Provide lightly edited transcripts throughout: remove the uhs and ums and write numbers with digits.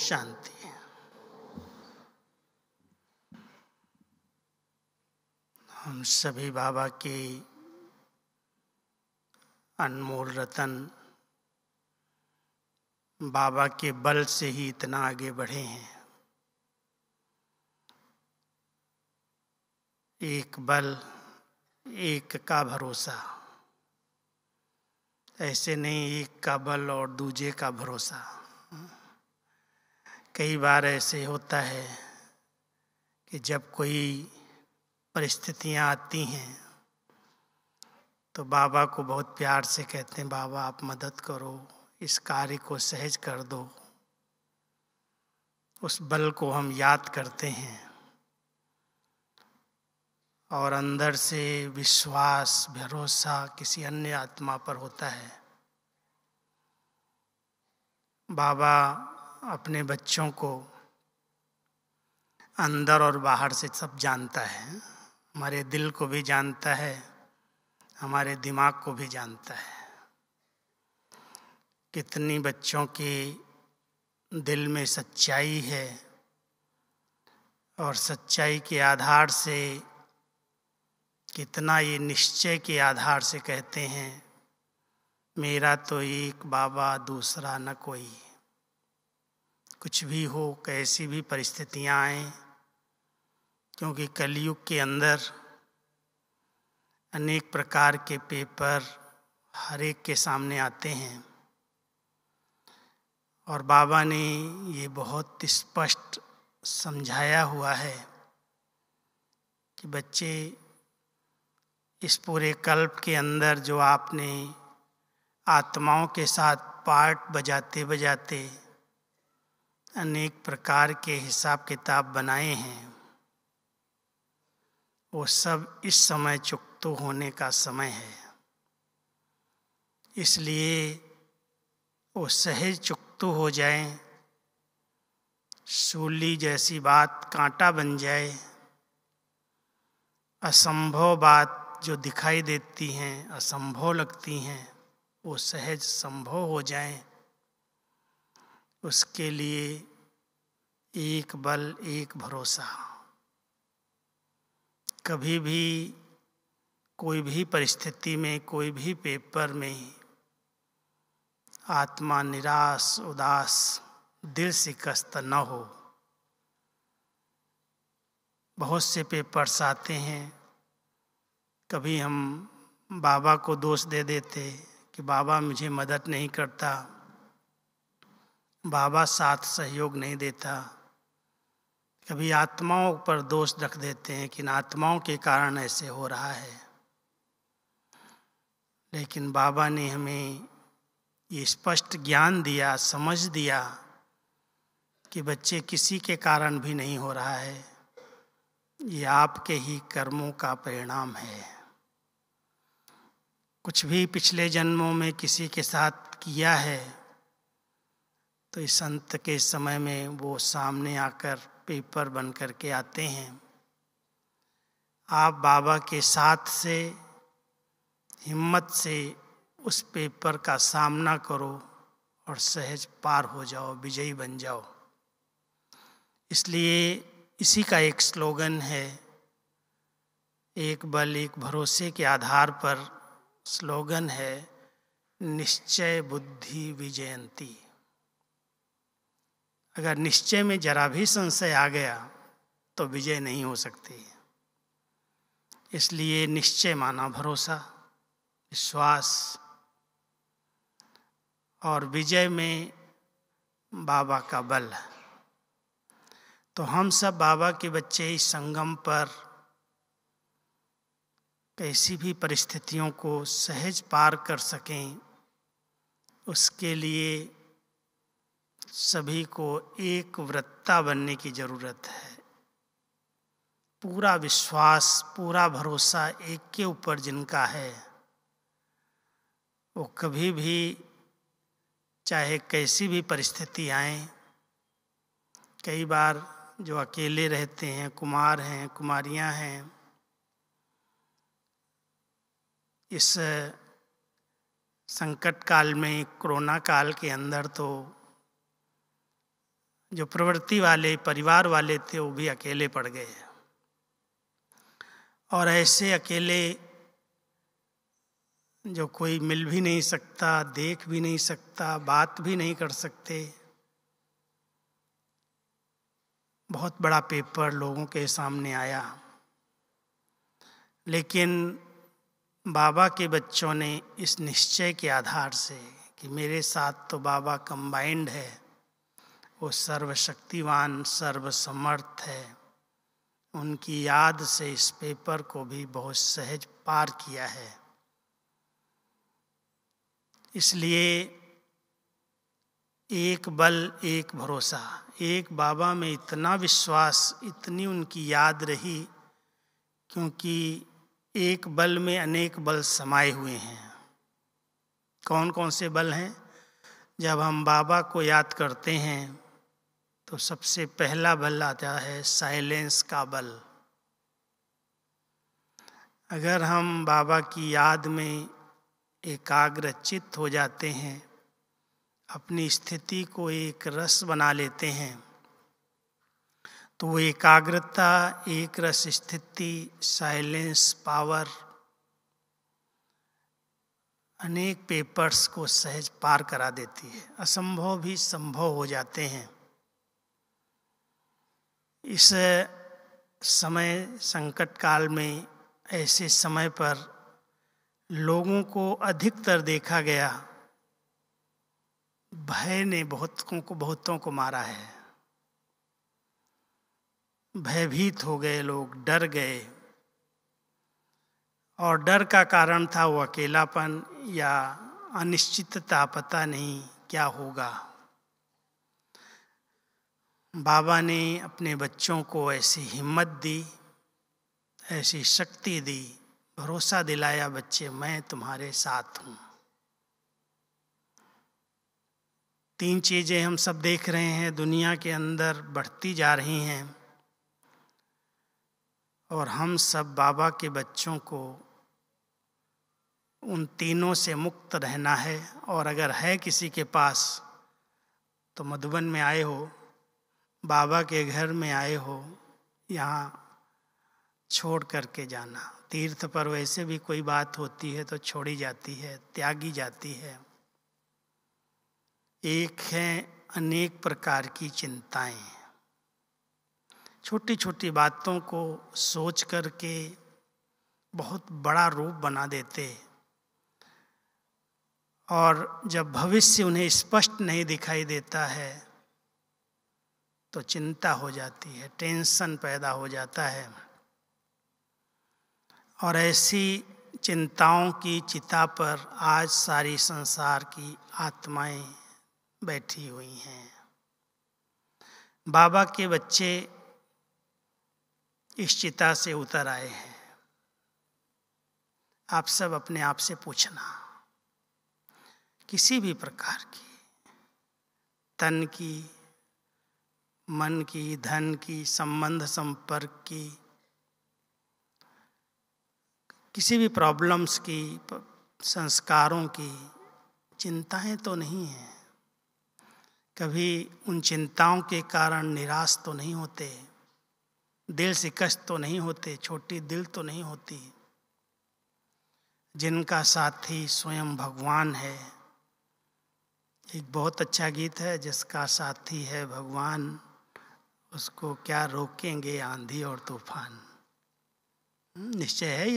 शांति। हम सभी बाबा के अनमोल रतन, बाबा के बल से ही इतना आगे बढ़े हैं। एक बल, एक का भरोसा। ऐसे नहीं एक का बल और दूजे का भरोसा। कई बार ऐसे होता है कि जब कोई परिस्थितियां आती हैं तो बाबा को बहुत प्यार से कहते हैं, बाबा आप मदद करो, इस कार्य को सहज कर दो। उस बल को हम याद करते हैं और अंदर से विश्वास, भरोसा किसी अन्य आत्मा पर होता है। बाबा अपने बच्चों को अंदर और बाहर से सब जानता है। हमारे दिल को भी जानता है, हमारे दिमाग को भी जानता है। कितनी बच्चों के दिल में सच्चाई है और सच्चाई के आधार से कितना ये निश्चय के आधार से कहते हैं, मेरा तो एक बाबा दूसरा न कोई। कुछ भी हो, कैसी भी परिस्थितियां आएं, क्योंकि कलयुग के अंदर अनेक प्रकार के पेपर हर एक के सामने आते हैं और बाबा ने ये बहुत स्पष्ट समझाया हुआ है कि बच्चे, इस पूरे कल्प के अंदर जो आपने आत्माओं के साथ पार्ट बजाते बजाते अनेक प्रकार के हिसाब किताब बनाए हैं, वो सब इस समय चुकतो होने का समय है। इसलिए वो सहज चुकतो हो जाए, सूली जैसी बात कांटा बन जाए, असंभव बात जो दिखाई देती हैं, असंभव लगती हैं, वो सहज संभव हो जाए। उसके लिए एक बल, एक भरोसा। कभी भी कोई भी परिस्थिति में, कोई भी पेपर में आत्मा निराश, उदास, दिल शिकस्त न हो। बहुत से पेपर्स आते हैं, कभी हम बाबा को दोष दे देते कि बाबा मुझे मदद नहीं करता, बाबा साथ सहयोग नहीं देता। कभी आत्माओं पर दोष रख देते हैं कि इन आत्माओं के कारण ऐसे हो रहा है। लेकिन बाबा ने हमें ये स्पष्ट ज्ञान दिया, समझ दिया कि बच्चे किसी के कारण भी नहीं हो रहा है, ये आपके ही कर्मों का परिणाम है। कुछ भी पिछले जन्मों में किसी के साथ किया है तो इस अंत के समय में वो सामने आकर पेपर बन कर के आते हैं। आप बाबा के साथ से, हिम्मत से उस पेपर का सामना करो और सहज पार हो जाओ, विजयी बन जाओ। इसलिए इसी का एक स्लोगन है, एक बल एक भरोसे के आधार पर स्लोगन है, निश्चय बुद्धि विजयंती। अगर निश्चय में जरा भी संशय आ गया तो विजय नहीं हो सकती। इसलिए निश्चय माना भरोसा, विश्वास, और विजय में बाबा का बल। तो हम सब बाबा के बच्चे इस संगम पर कैसी भी परिस्थितियों को सहज पार कर सकें, उसके लिए सभी को एक वृत्ता बनने की जरूरत है। पूरा विश्वास, पूरा भरोसा एक के ऊपर जिनका है, वो कभी भी चाहे कैसी भी परिस्थिति आए, कई बार जो अकेले रहते हैं, कुमार हैं, कुमारियां हैं, इस संकट काल में, कोरोना काल के अंदर तो जो प्रवृत्ति वाले परिवार वाले थे वो भी अकेले पड़ गए। और ऐसे अकेले जो कोई मिल भी नहीं सकता, देख भी नहीं सकता, बात भी नहीं कर सकते, बहुत बड़ा पेपर लोगों के सामने आया। लेकिन बाबा के बच्चों ने इस निश्चय के आधार से कि मेरे साथ तो बाबा कंबाइंड है, वो सर्वशक्तिवान सर्वसमर्थ है, उनकी याद से इस पेपर को भी बहुत सहज पार किया है। इसलिए एक बल एक भरोसा, एक बाबा में इतना विश्वास, इतनी उनकी याद रही, क्योंकि एक बल में अनेक बल समाये हुए हैं। कौन कौन से बल हैं? जब हम बाबा को याद करते हैं तो सबसे पहला बल आता है साइलेंस का बल। अगर हम बाबा की याद में एकाग्रचित्त हो जाते हैं, अपनी स्थिति को एक रस बना लेते हैं, तो वो एकाग्रता, एक रस स्थिति, साइलेंस पावर अनेक पेपर्स को सहज पार करा देती है। असंभव भी संभव हो जाते हैं। इस समय संकट काल में, ऐसे समय पर लोगों को अधिकतर देखा गया भय ने बहुतों को मारा है। भयभीत हो गए लोग, डर गए। और डर का कारण था वो अकेलापन या अनिश्चितता, पता नहीं क्या होगा। बाबा ने अपने बच्चों को ऐसी हिम्मत दी, ऐसी शक्ति दी, भरोसा दिलाया, बच्चे मैं तुम्हारे साथ हूँ। 3 चीजें हम सब देख रहे हैं दुनिया के अंदर बढ़ती जा रही हैं, और हम सब बाबा के बच्चों को उन तीनों से मुक्त रहना है। और अगर है किसी के पास तो मधुबन में आए हो, बाबा के घर में आए हो, यहाँ छोड़ करके जाना। तीर्थ पर वैसे भी कोई बात होती है तो छोड़ी जाती है, त्यागी जाती है। एक है अनेक प्रकार की चिंताएं, छोटी छोटी बातों को सोच करके बहुत बड़ा रूप बना देते, और जब भविष्य उन्हें स्पष्ट नहीं दिखाई देता है तो चिंता हो जाती है, टेंशन पैदा हो जाता है। और ऐसी चिंताओं की चिता पर आज सारी संसार की आत्माएं बैठी हुई हैं। बाबा के बच्चे इस चिता से उतर आए हैं। आप सब अपने आप से पूछना, किसी भी प्रकार की, तन की, मन की, धन की, संबंध संपर्क की, किसी भी प्रॉब्लम्स की, संस्कारों की चिंताएं तो नहीं हैं। कभी उन चिंताओं के कारण निराश तो नहीं होते, दिल शिकस्त तो नहीं होते, छोटी दिल तो नहीं होती। जिनका साथी स्वयं भगवान है। एक बहुत अच्छा गीत है, जिसका साथी है भगवान, उसको क्या रोकेंगे आंधी और तूफान। निश्चय है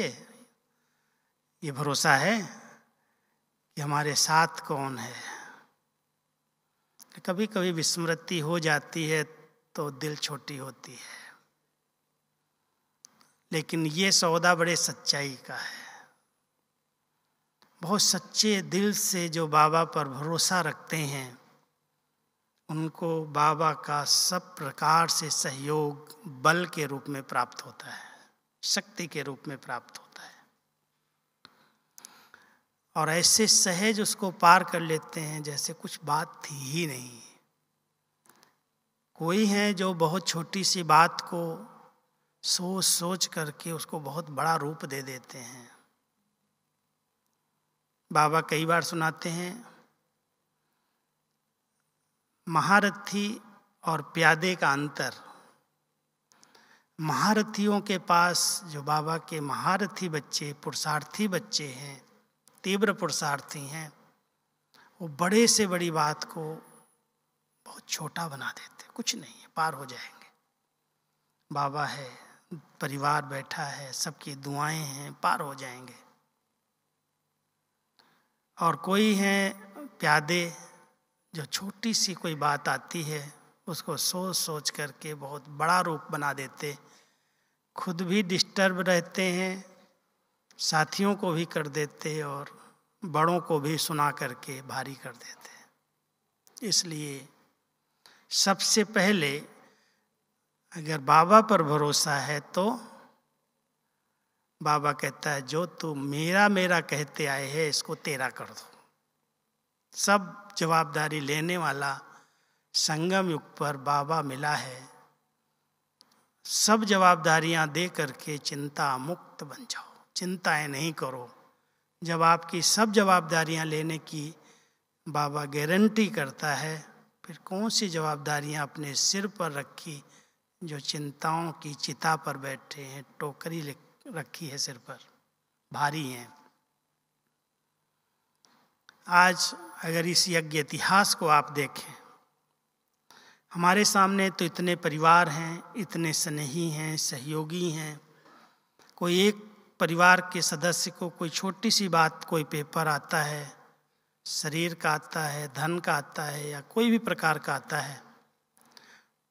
ये भरोसा है कि हमारे साथ कौन है। कभी कभी विस्मृति हो जाती है तो दिल छोटी होती है, लेकिन ये सौदा बड़े सच्चाई का है। बहुत सच्चे दिल से जो बाबा पर भरोसा रखते हैं, उनको बाबा का सब प्रकार से सहयोग बल के रूप में प्राप्त होता है, शक्ति के रूप में प्राप्त होता है। और ऐसे सहज उसको पार कर लेते हैं जैसे कुछ बात थी ही नहीं। कोई है जो बहुत छोटी सी बात को सोच सोच करके उसको बहुत बड़ा रूप दे देते हैं। बाबा कई बार सुनाते हैं, महारथी और प्यादे का अंतर। महारथियों के पास, जो बाबा के महारथी बच्चे, पुरुषार्थी बच्चे हैं, तीव्र पुरुषार्थी हैं, वो बड़े से बड़ी बात को बहुत छोटा बना देते। कुछ नहीं है, पार हो जाएंगे। बाबा है, परिवार बैठा है, सबकी दुआएं हैं, पार हो जाएंगे। और कोई हैं प्यादे जो छोटी सी कोई बात आती है उसको सोच सोच करके बहुत बड़ा रूप बना देते, खुद भी डिस्टर्ब रहते हैं, साथियों को भी कर देते और बड़ों को भी सुना करके भारी कर देते। इसलिए सबसे पहले अगर बाबा पर भरोसा है तो बाबा कहता है जो तू मेरा मेरा कहते आए है इसको तेरा कर दो। सब जवाबदारी लेने वाला संगम युग पर बाबा मिला है। सब जवाबदारियां दे करके चिंता मुक्त बन जाओ, चिंताएं नहीं करो। जब आपकी सब जवाबदारियां लेने की बाबा गारंटी करता है, फिर कौन सी जवाबदारियां अपने सिर पर रखी जो चिंताओं की चिता पर बैठे हैं, टोकरी रखी है सिर पर, भारी हैं। आज अगर इस यज्ञ इतिहास को आप देखें, हमारे सामने तो इतने परिवार हैं, इतने स्नेही हैं, सहयोगी हैं। कोई एक परिवार के सदस्य को कोई छोटी सी बात, कोई पेपर आता है, शरीर का आता है, धन का आता है, या कोई भी प्रकार का आता है,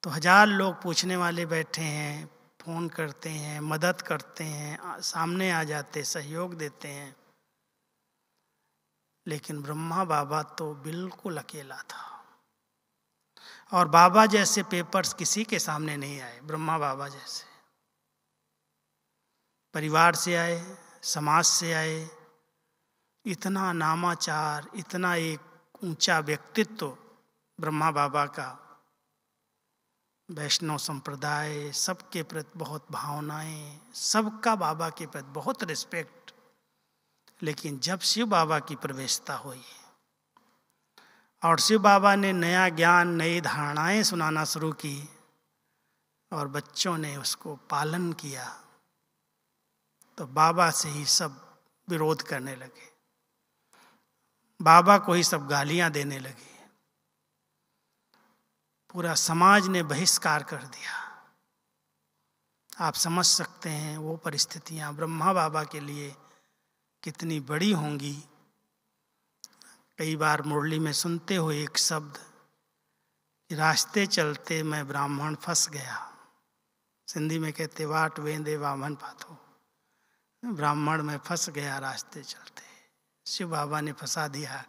तो 1000 लोग पूछने वाले बैठे हैं, फोन करते हैं, मदद करते हैं, सामने आ जाते, सहयोग देते हैं। लेकिन ब्रह्मा बाबा तो बिल्कुल अकेला था। और बाबा जैसे पेपर्स किसी के सामने नहीं आए। ब्रह्मा बाबा जैसे परिवार से आए, समाज से आए, इतना नामाचार, इतना एक ऊंचा व्यक्तित्व ब्रह्मा बाबा का, वैष्णव संप्रदाय, सबके प्रति बहुत भावनाएं, सबका बाबा के प्रति बहुत रिस्पेक्ट। लेकिन जब शिव बाबा की प्रवेशता हुई और शिव बाबा ने नया ज्ञान, नई धारणाएं सुनाना शुरू की और बच्चों ने उसको पालन किया, तो बाबा से ही सब विरोध करने लगे, बाबा को ही सब गालियां देने लगे, पूरा समाज ने बहिष्कार कर दिया। आप समझ सकते हैं वो परिस्थितियां ब्रह्मा बाबा के लिए कितनी बड़ी होंगी। कई बार मुरली में सुनते हो एक शब्द, रास्ते चलते मैं ब्राह्मण फंस गया। सिंधी में कहते वाट वेंदे वामन पाथो, ब्राह्मण में फंस गया रास्ते चलते। शिव बाबा ने फंसा दिया।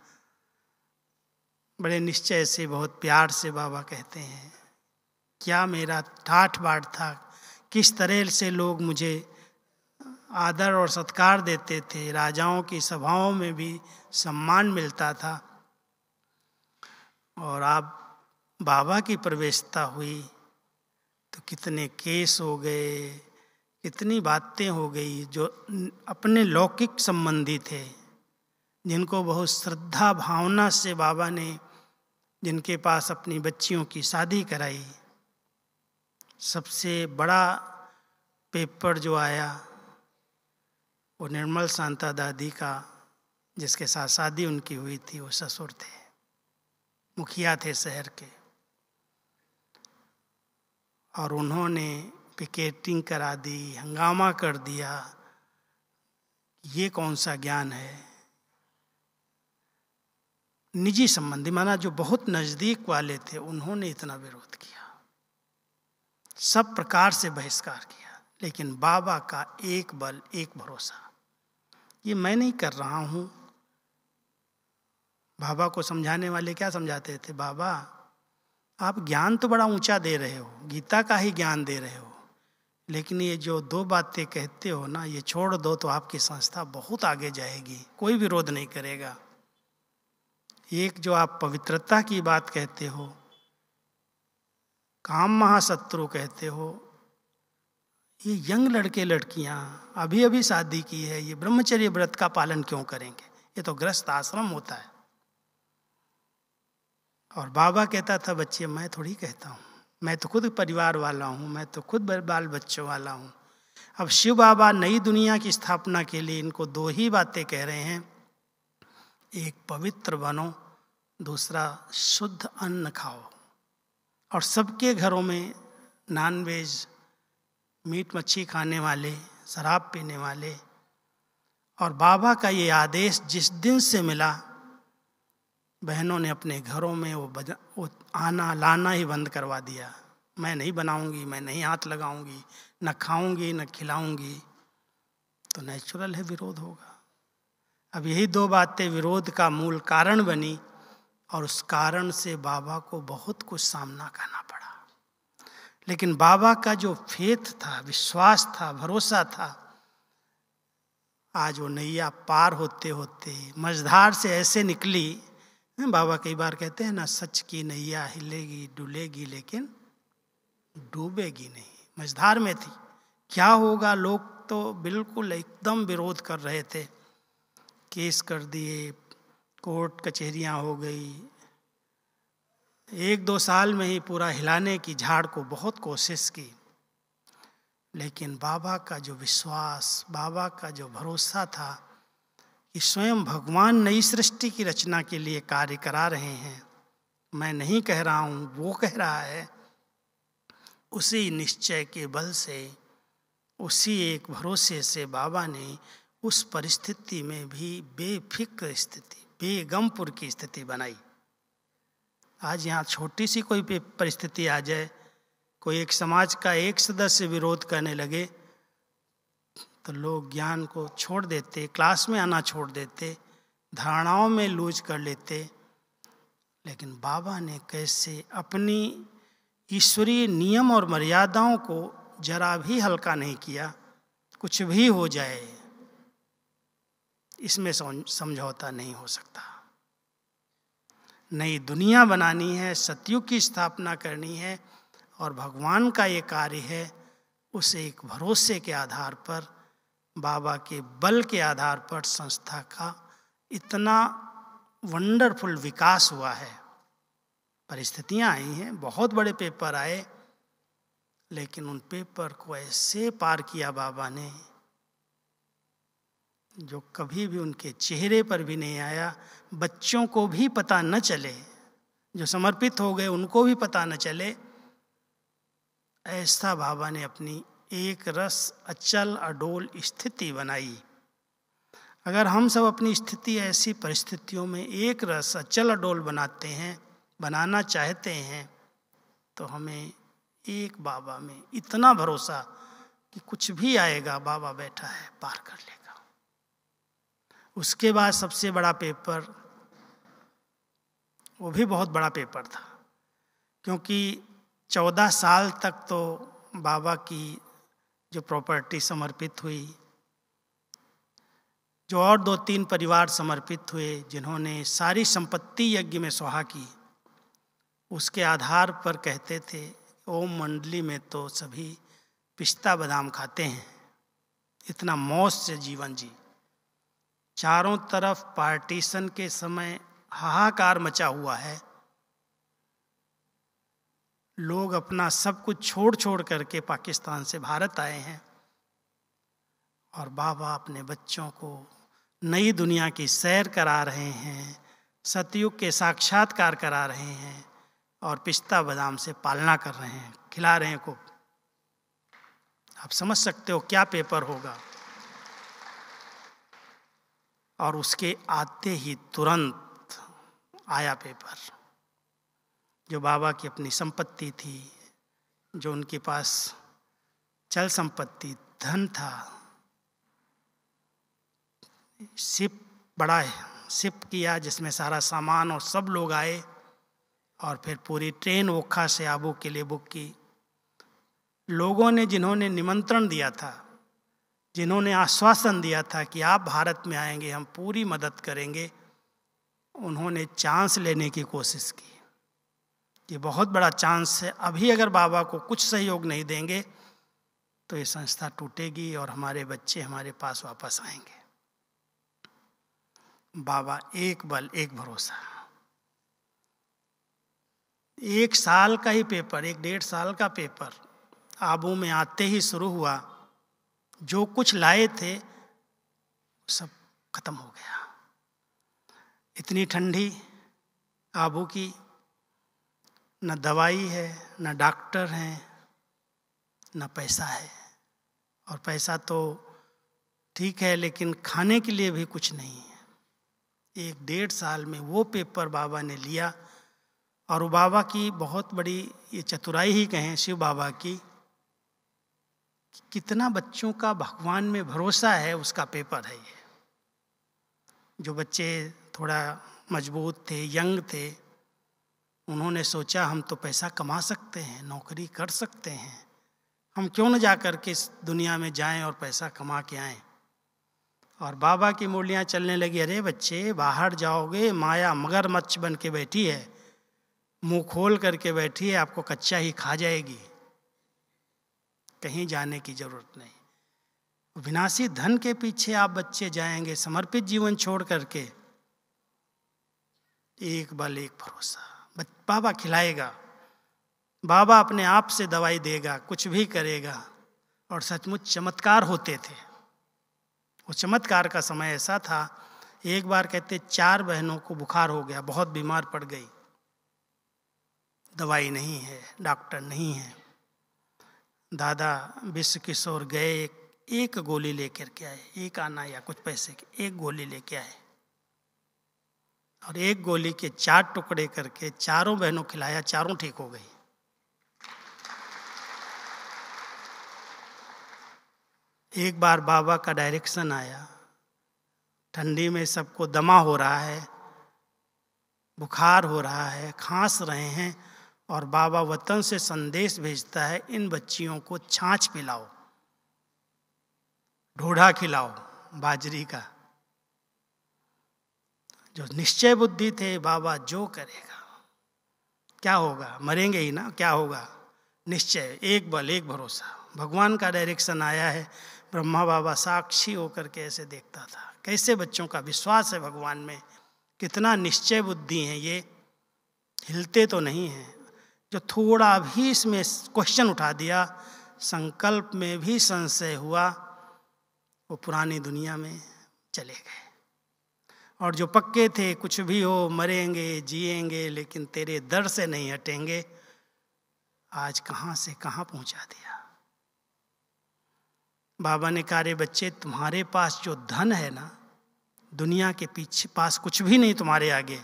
बड़े निश्चय से, बहुत प्यार से बाबा कहते हैं, क्या मेरा ठाठ बाट था, किस तरह से लोग मुझे आदर और सत्कार देते थे, राजाओं की सभाओं में भी सम्मान मिलता था। और अब बाबा की प्रवेशता हुई तो कितने केस हो गए, कितनी बातें हो गई जो अपने लौकिक संबंधी थे, जिनको बहुत श्रद्धा भावना से बाबा ने, जिनके पास अपनी बच्चियों की शादी कराई। सबसे बड़ा पेपर जो आया वो निर्मल शांता दादी का, जिसके साथ शादी उनकी हुई थी, वो ससुर थे, मुखिया थे शहर के, और उन्होंने पिकेटिंग करा दी, हंगामा कर दिया। ये कौन सा ज्ञान है? निजी संबंधी, माना जो बहुत नजदीक वाले थे, उन्होंने इतना विरोध किया, सब प्रकार से बहिष्कार किया। लेकिन बाबा का एक बल, एक भरोसा, ये मैं नहीं कर रहा हूं। बाबा को समझाने वाले क्या समझाते थे, बाबा आप ज्ञान तो बड़ा ऊंचा दे रहे हो, गीता का ही ज्ञान दे रहे हो, लेकिन ये जो 2 बातें कहते हो ना, ये छोड़ दो तो आपकी संस्था बहुत आगे जाएगी, कोई विरोध नहीं करेगा। एक जो आप पवित्रता की बात कहते हो, काम महाशत्रु कहते हो, ये यंग लड़के लड़कियां अभी अभी शादी की है, ये ब्रह्मचर्य व्रत का पालन क्यों करेंगे? ये तो गृहस्थ आश्रम होता है। और बाबा कहता था, बच्चे मैं थोड़ी कहता हूं, मैं तो खुद परिवार वाला हूँ, मैं तो खुद बाल बच्चों वाला हूँ। अब शिव बाबा नई दुनिया की स्थापना के लिए इनको दो ही बातें कह रहे हैं, एक पवित्र बनो, दूसरा शुद्ध अन्न खाओ। और सबके घरों में नॉनवेज, मीट मच्छी खाने वाले, शराब पीने वाले। और बाबा का ये आदेश जिस दिन से मिला, बहनों ने अपने घरों में वो आना लाना ही बंद करवा दिया। मैं नहीं बनाऊंगी, मैं नहीं हाथ लगाऊंगी, न खाऊंगी न खिलाऊंगी। तो नेचुरल है विरोध होगा। अब यही दो बातें विरोध का मूल कारण बनी, और उस कारण से बाबा को बहुत कुछ सामना करना पड़ा। लेकिन बाबा का जो फेथ था, विश्वास था, भरोसा था, आज वो नैया पार होते होते मझधार से ऐसे निकली। बाबा कई बार कहते हैं ना, सच की नैया हिलेगी डुलेगी लेकिन डूबेगी नहीं। मझधार में थी, क्या होगा। लोग तो बिल्कुल एकदम विरोध कर रहे थे, केस कर दिए, कोर्ट कचहरियां हो गई। 1-2 साल में ही पूरा हिलाने की झाड़ को बहुत कोशिश की। लेकिन बाबा का जो विश्वास, बाबा का जो भरोसा था कि स्वयं भगवान नई सृष्टि की रचना के लिए कार्य करा रहे हैं, मैं नहीं कह रहा हूँ, वो कह रहा है, उसी निश्चय के बल से, उसी एक भरोसे से बाबा ने उस परिस्थिति में भी बेफिक्र स्थिति, बेगमपुर की स्थिति बनाई। आज यहाँ छोटी सी कोई परिस्थिति आ जाए, कोई एक समाज का एक सदस्य विरोध करने लगे, तो लोग ज्ञान को छोड़ देते, क्लास में आना छोड़ देते, धारणाओं में लूज कर लेते। लेकिन बाबा ने कैसे अपनी ईश्वरीय नियम और मर्यादाओं को जरा भी हल्का नहीं किया। कुछ भी हो जाए, इसमें समझौता नहीं हो सकता। नई दुनिया बनानी है, सतयुग की स्थापना करनी है, और भगवान का ये कार्य है। उस एक भरोसे के आधार पर, बाबा के बल के आधार पर संस्था का इतना वंडरफुल विकास हुआ है। परिस्थितियां आई हैं, बहुत बड़े पेपर आए, लेकिन उन पेपर को ऐसे पार किया बाबा ने जो कभी भी उनके चेहरे पर भी नहीं आया। बच्चों को भी पता न चले, जो समर्पित हो गए उनको भी पता न चले। ऐसा बाबा ने अपनी एक रस अचल अडोल स्थिति बनाई। अगर हम सब अपनी स्थिति ऐसी परिस्थितियों में एक रस अचल अडोल बनाना चाहते हैं, तो हमें एक बाबा में इतना भरोसा कि कुछ भी आएगा, बाबा बैठा है, पार कर लेगा। उसके बाद सबसे बड़ा पेपर, वो भी बहुत बड़ा पेपर था, क्योंकि 14 साल तक तो बाबा की जो प्रॉपर्टी समर्पित हुई, जो और 2-3 परिवार समर्पित हुए जिन्होंने सारी संपत्ति यज्ञ में स्वाहा की, उसके आधार पर कहते थे ओम मंडली में तो सभी पिस्ता बादाम खाते हैं। इतना मौज से जीवन जी। चारों तरफ पार्टीशन के समय हाहाकार मचा हुआ है। लोग अपना सब कुछ छोड़ छोड़ करके पाकिस्तान से भारत आए हैं, और बाबा अपने बच्चों को नई दुनिया की सैर करा रहे हैं, सतयुग के साक्षात्कार करा रहे हैं, और पिस्ता बादाम से पालना कर रहे हैं, खिला रहे हैं को। आप समझ सकते हो क्या पेपर होगा। और उसके आते ही तुरंत आया पेपर, जो बाबा की अपनी संपत्ति थी, जो उनके पास चल संपत्ति, धन था। बड़ा शिप किया जिसमें सारा सामान और सब लोग आए, और फिर पूरी ट्रेन ओखा से आबू के लिए बुक की। लोगों ने, जिन्होंने निमंत्रण दिया था, जिन्होंने आश्वासन दिया था कि आप भारत में आएंगे, हम पूरी मदद करेंगे, उन्होंने चांस लेने की कोशिश की। ये बहुत बड़ा चांस है। अभी अगर बाबा को कुछ सहयोग नहीं देंगे तो ये संस्था टूटेगी और हमारे बच्चे हमारे पास वापस आएंगे। बाबा एक बल एक भरोसा, 1 साल का ही पेपर, 1-1.5 साल का पेपर आबू में आते ही शुरू हुआ। जो कुछ लाए थे सब खत्म हो गया। इतनी ठंडी आबू की, न दवाई है, न डॉक्टर हैं, न पैसा है। और पैसा तो ठीक है, लेकिन खाने के लिए भी कुछ नहीं है। 1-1.5 साल में वो पेपर बाबा ने लिया। और वो बाबा की बहुत बड़ी ये चतुराई ही कहें, शिव बाबा की, कितना बच्चों का भगवान में भरोसा है, उसका पेपर है ये। जो बच्चे थोड़ा मजबूत थे, यंग थे, उन्होंने सोचा हम तो पैसा कमा सकते हैं, नौकरी कर सकते हैं, हम क्यों न जा कर के इस दुनिया में जाएं और पैसा कमा के आएं। और बाबा की मुरलियाँ चलने लगी, अरे बच्चे बाहर जाओगे, माया मगरमच्छ बन के बैठी है, मुंह खोल करके बैठी है, आपको कच्चा ही खा जाएगी, कहीं जाने की जरूरत नहीं। विनाशी धन के पीछे आप बच्चे जाएंगे, समर्पित जीवन छोड़ करके। एक बल एक भरोसा, बाबा खिलाएगा, बाबा अपने आप से दवाई देगा, कुछ भी करेगा। और सचमुच चमत्कार होते थे। वो चमत्कार का समय ऐसा था, एक बार कहते 4 बहनों को बुखार हो गया, बहुत बीमार पड़ गई, दवाई नहीं है, डॉक्टर नहीं है। दादा विश्व किशोर गए, एक गोली लेकर के आए, 1 आना या कुछ पैसे की 1 गोली लेके आए, और 1 गोली के 4 टुकड़े करके 4 बहनों खिलाया, 4 ठीक हो गई। एक बार बाबा का डायरेक्शन आया, ठंडी में सबको दमा हो रहा है, बुखार हो रहा है, खांस रहे हैं, और बाबा वतन से संदेश भेजता है, इन बच्चियों को छाछ पिलाओ, ढोढ़ा खिलाओ बाजरी का। जो निश्चय बुद्धि थे, बाबा जो करेगा, क्या होगा, मरेंगे ही ना, क्या होगा, निश्चय, एक बल एक भरोसा। भगवान का डायरेक्शन आया है। ब्रह्मा बाबा साक्षी होकर के ऐसे देखता था, कैसे बच्चों का विश्वास है भगवान में, कितना निश्चय बुद्धि है ये, हिलते तो नहीं हैं। जो थोड़ा भी इसमें क्वेश्चन उठा दिया, संकल्प में भी संशय हुआ, वो पुरानी दुनिया में चले गए। और जो पक्के थे, कुछ भी हो, मरेंगे जिएंगे, लेकिन तेरे दर से नहीं हटेंगे, आज कहाँ से कहाँ पहुँचा दिया। बाबा ने कहा, रे बच्चे, तुम्हारे पास जो धन है ना, दुनिया के पीछे पास कुछ भी नहीं तुम्हारे आगे।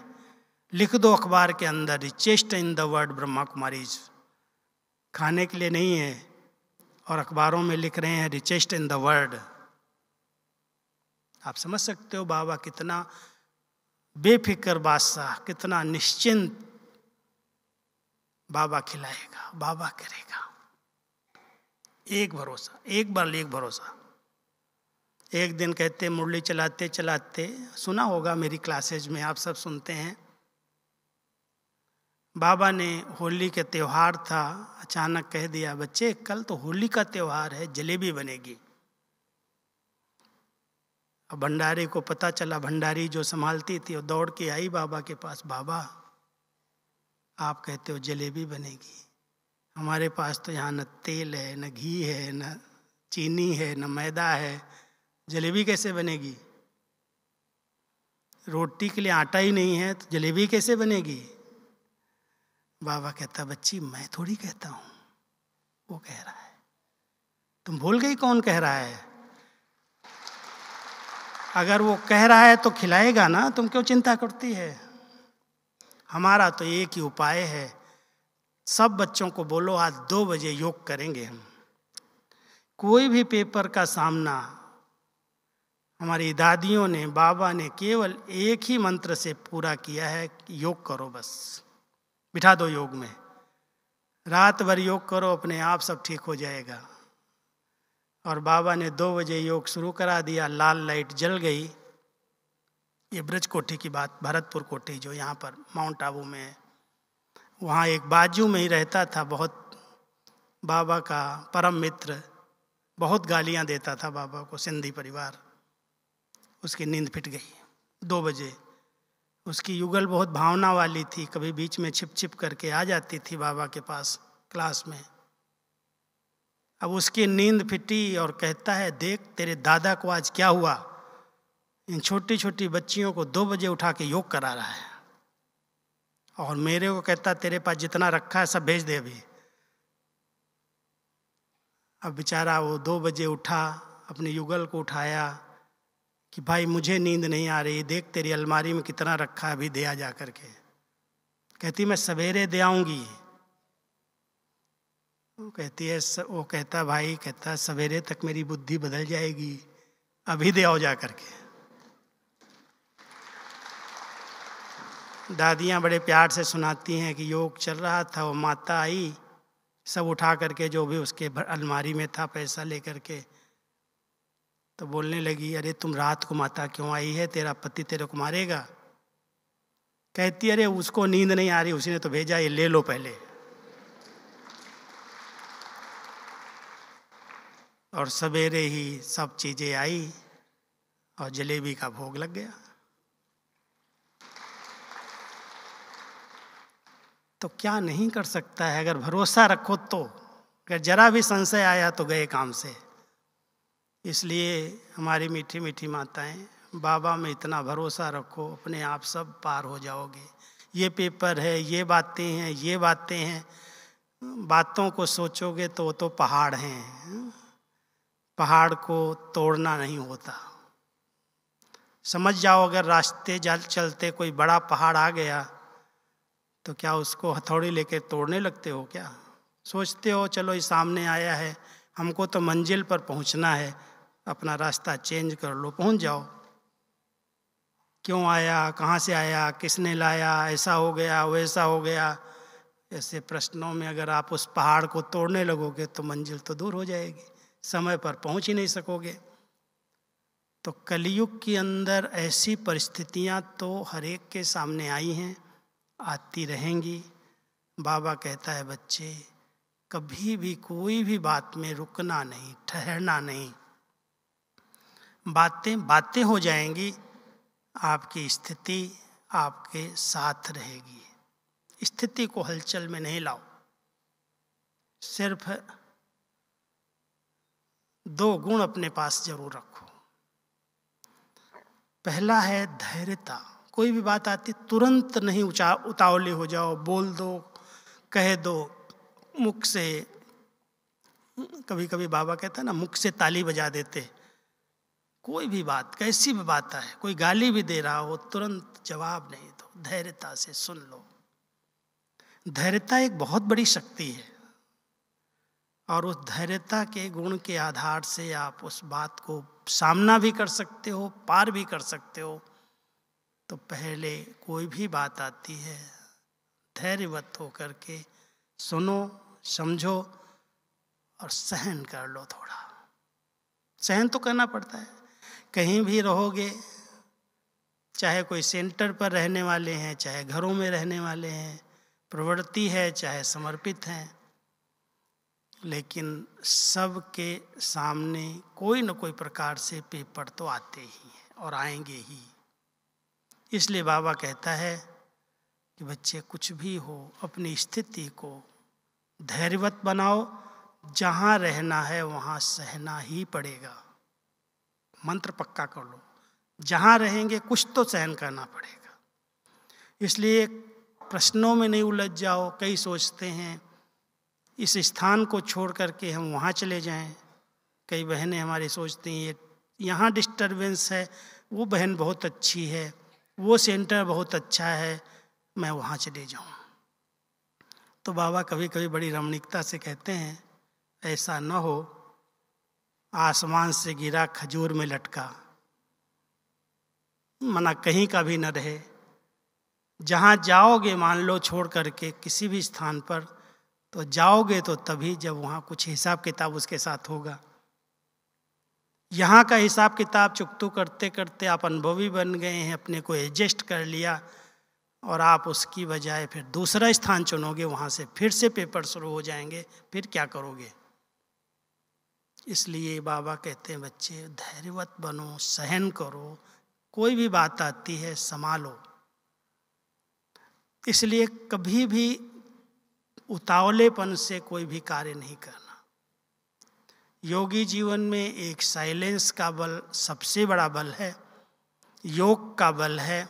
लिख दो अखबार के अंदर, richest in the world Brahma Kumaris. खाने के लिए नहीं है, और अखबारों में लिख रहे हैं रिचेस्ट इन द वर्ल्ड। आप समझ सकते हो बाबा कितना बेफिक्र बादशाह, कितना निश्चिंत। बाबा खिलाएगा, बाबा करेगा, एक भरोसा, एक बार एक भरोसा। एक दिन कहते, मुरली चलाते चलाते, सुना होगा मेरी क्लासेज में, आप सब सुनते हैं, बाबा ने होली के त्यौहार था, अचानक कह दिया, बच्चे कल तो होली का त्यौहार है, जलेबी बनेगी। अब भंडारी को पता चला, भंडारी जो संभालती थी वो दौड़ के आई बाबा के पास, बाबा आप कहते हो जलेबी बनेगी, हमारे पास तो यहाँ न तेल है, न घी है, न चीनी है, न मैदा है, जलेबी कैसे बनेगी? रोटी के लिए आटा ही नहीं है तो जलेबी कैसे बनेगी? बाबा कहता, बच्ची मैं थोड़ी कहता हूँ, वो कह रहा है। तुम भूल गई कौन कह रहा है? अगर वो कह रहा है तो खिलाएगा ना, तुम क्यों चिंता करती है? हमारा तो एक ही उपाय है, सब बच्चों को बोलो आज 2 बजे योग करेंगे हम। कोई भी पेपर का सामना हमारी दादियों ने, बाबा ने केवल एक ही मंत्र से पूरा किया है, योग करो, बस बिठा दो योग में, रात भर योग करो, अपने आप सब ठीक हो जाएगा। और बाबा ने 2 बजे योग शुरू करा दिया, लाल लाइट जल गई। ये ब्रज कोठी की बात, भरतपुर कोठी जो यहाँ पर माउंट आबू में है, वहाँ एक बाजू में ही रहता था, बहुत बाबा का परम मित्र, बहुत गालियाँ देता था बाबा को, सिंधी परिवार। उसकी नींद फिट गई 2 बजे, उसकी युगल बहुत भावना वाली थी, कभी बीच में छिप छिप करके आ जाती थी बाबा के पास क्लास में। अब उसकी नींद फिटी और कहता है, देख तेरे दादा को आज क्या हुआ, इन छोटी छोटी बच्चियों को 2 बजे उठा के योग करा रहा है, और मेरे को कहता तेरे पास जितना रखा है सब भेज दे अभी। अब बेचारा वो 2 बजे उठा, अपने युगल को उठाया कि भाई मुझे नींद नहीं आ रही, देख तेरी अलमारी में कितना रखा है, अभी दे आ जा करके। कहती मैं सवेरे दे आऊंगी। वो कहता भाई, कहता सवेरे तक मेरी बुद्धि बदल जाएगी, अभी दे आओ जा करके। दादियाँ बड़े प्यार से सुनाती हैं कि योग चल रहा था, वो माता आई, सब उठा करके जो भी उसके अलमारी में था पैसा लेकर के, तो बोलने लगी, अरे तुम रात को माता क्यों आई है, तेरा पति तेरे को मारेगा। कहती अरे उसको नींद नहीं आ रही, उसने तो भेजा, ये ले लो पहले। और सवेरे ही सब चीजें आई और जलेबी का भोग लग गया। तो क्या नहीं कर सकता है, अगर भरोसा रखो तो। अगर जरा भी संशय आया तो गए काम से। इसलिए हमारी मीठी मीठी माताएं, बाबा में इतना भरोसा रखो, अपने आप सब पार हो जाओगे। ये पेपर है, ये बातें हैं, ये बातें हैं, बातों को सोचोगे तो वो तो पहाड़ हैं, पहाड़ को तोड़ना नहीं होता। समझ जाओ, अगर रास्ते चलते कोई बड़ा पहाड़ आ गया तो क्या उसको हथौड़ी लेकर तोड़ने लगते हो क्या? सोचते हो चलो ये सामने आया है, हमको तो मंजिल पर पहुंचना है, अपना रास्ता चेंज कर लो, पहुंच जाओ। क्यों आया, कहाँ से आया, किसने लाया, ऐसा हो गया वैसा हो गया, ऐसे प्रश्नों में अगर आप उस पहाड़ को तोड़ने लगोगे तो मंजिल तो दूर हो जाएगी, समय पर पहुंच ही नहीं सकोगे। तो कलयुग के अंदर ऐसी परिस्थितियां तो हर एक के सामने आई हैं, आती रहेंगी। बाबा कहता है बच्चे, कभी भी कोई भी बात में रुकना नहीं, ठहरना नहीं। बातें हो जाएंगी, आपकी स्थिति आपके साथ रहेगी। स्थिति को हलचल में नहीं लाओ। सिर्फ 2 गुण अपने पास जरूर रखो। पहला है धैर्यता। कोई भी बात आती तुरंत नहीं उतावले हो जाओ, बोल दो, कह दो मुख से। कभी कभी बाबा कहता है ना, मुख से ताली बजा देते। कोई भी बात, कैसी भी बात आए, कोई गाली भी दे रहा हो, तुरंत जवाब नहीं दो, धैर्यता से सुन लो। धैर्यता एक बहुत बड़ी शक्ति है, और उस धैर्यता के गुण के आधार से आप उस बात को सामना भी कर सकते हो, पार भी कर सकते हो। तो पहले कोई भी बात आती है, धैर्यवत होकर के सुनो, समझो और सहन कर लो। थोड़ा सहन तो करना पड़ता है। कहीं भी रहोगे, चाहे कोई सेंटर पर रहने वाले हैं, चाहे घरों में रहने वाले हैं, प्रवृत्ति है चाहे समर्पित हैं, लेकिन सबके सामने कोई न कोई प्रकार से पेपर तो आते ही हैं और आएंगे ही। इसलिए बाबा कहता है कि बच्चे कुछ भी हो, अपनी स्थिति को धैर्यवत बनाओ। जहाँ रहना है वहाँ सहना ही पड़ेगा। मंत्र पक्का कर लो, जहाँ रहेंगे कुछ तो सहन करना पड़ेगा। इसलिए प्रश्नों में नहीं उलझ जाओ। कई सोचते हैं इस स्थान को छोड़ करके हम वहाँ चले जाएं। कई बहनें हमारी सोचती हैं यहाँ डिस्टर्बेंस है, वो बहन बहुत अच्छी है, वो सेंटर बहुत अच्छा है, मैं वहाँ चले जाऊँ। तो बाबा कभी कभी बड़ी रमणीकता से कहते हैं, ऐसा न हो आसमान से गिरा खजूर में लटका, मना कहीं का भी न रहे। जहाँ जाओगे, मान लो छोड़ करके किसी भी स्थान पर, तो जाओगे तो तभी जब वहाँ कुछ हिसाब किताब उसके साथ होगा। यहाँ का हिसाब किताब चुकतू करते करते आप अनुभवी बन गए हैं, अपने को एडजस्ट कर लिया, और आप उसकी बजाय फिर दूसरा स्थान चुनोगे, वहाँ से फिर से पेपर शुरू हो जाएंगे, फिर क्या करोगे? इसलिए बाबा कहते हैं बच्चे धैर्यवत बनो, सहन करो। कोई भी बात आती है संभालो, इसलिए कभी भी उतावलेपन से कोई भी कार्य नहीं करना। योगी जीवन में एक साइलेंस का बल सबसे बड़ा बल है, योग का बल है,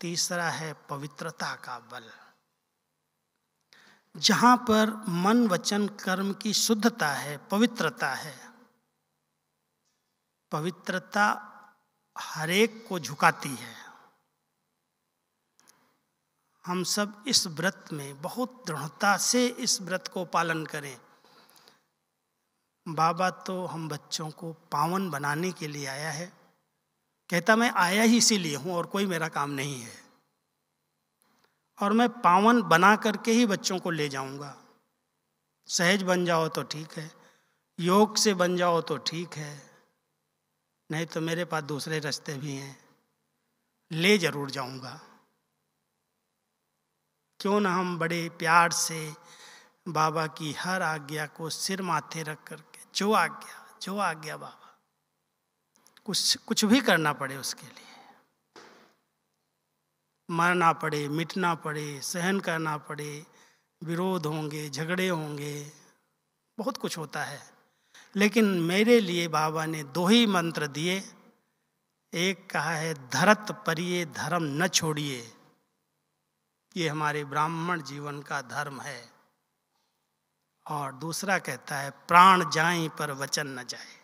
तीसरा है पवित्रता का बल। जहां पर मन वचन कर्म की शुद्धता है, पवित्रता है, पवित्रता हरेक को झुकाती है। हम सब इस व्रत में बहुत दृढ़ता से इस व्रत को पालन करें। बाबा तो हम बच्चों को पावन बनाने के लिए आया है। कहता मैं आया ही इसीलिए हूँ और कोई मेरा काम नहीं है, और मैं पावन बना करके ही बच्चों को ले जाऊंगा। सहज बन जाओ तो ठीक है, योग से बन जाओ तो ठीक है, नहीं तो मेरे पास दूसरे रास्ते भी हैं, ले जरूर जाऊंगा। क्यों ना हम बड़े प्यार से बाबा की हर आज्ञा को सिर माथे रख करके, जो आज्ञा बाबा, कुछ भी करना पड़े उसके लिए, मरना पड़े, मिटना पड़े, सहन करना पड़े, विरोध होंगे, झगड़े होंगे, बहुत कुछ होता है, लेकिन मेरे लिए बाबा ने 2 ही मंत्र दिए। एक कहा है धरत परिये धर्म न छोड़िए, ये हमारे ब्राह्मण जीवन का धर्म है, और दूसरा कहता है प्राण जाए पर वचन न जाए।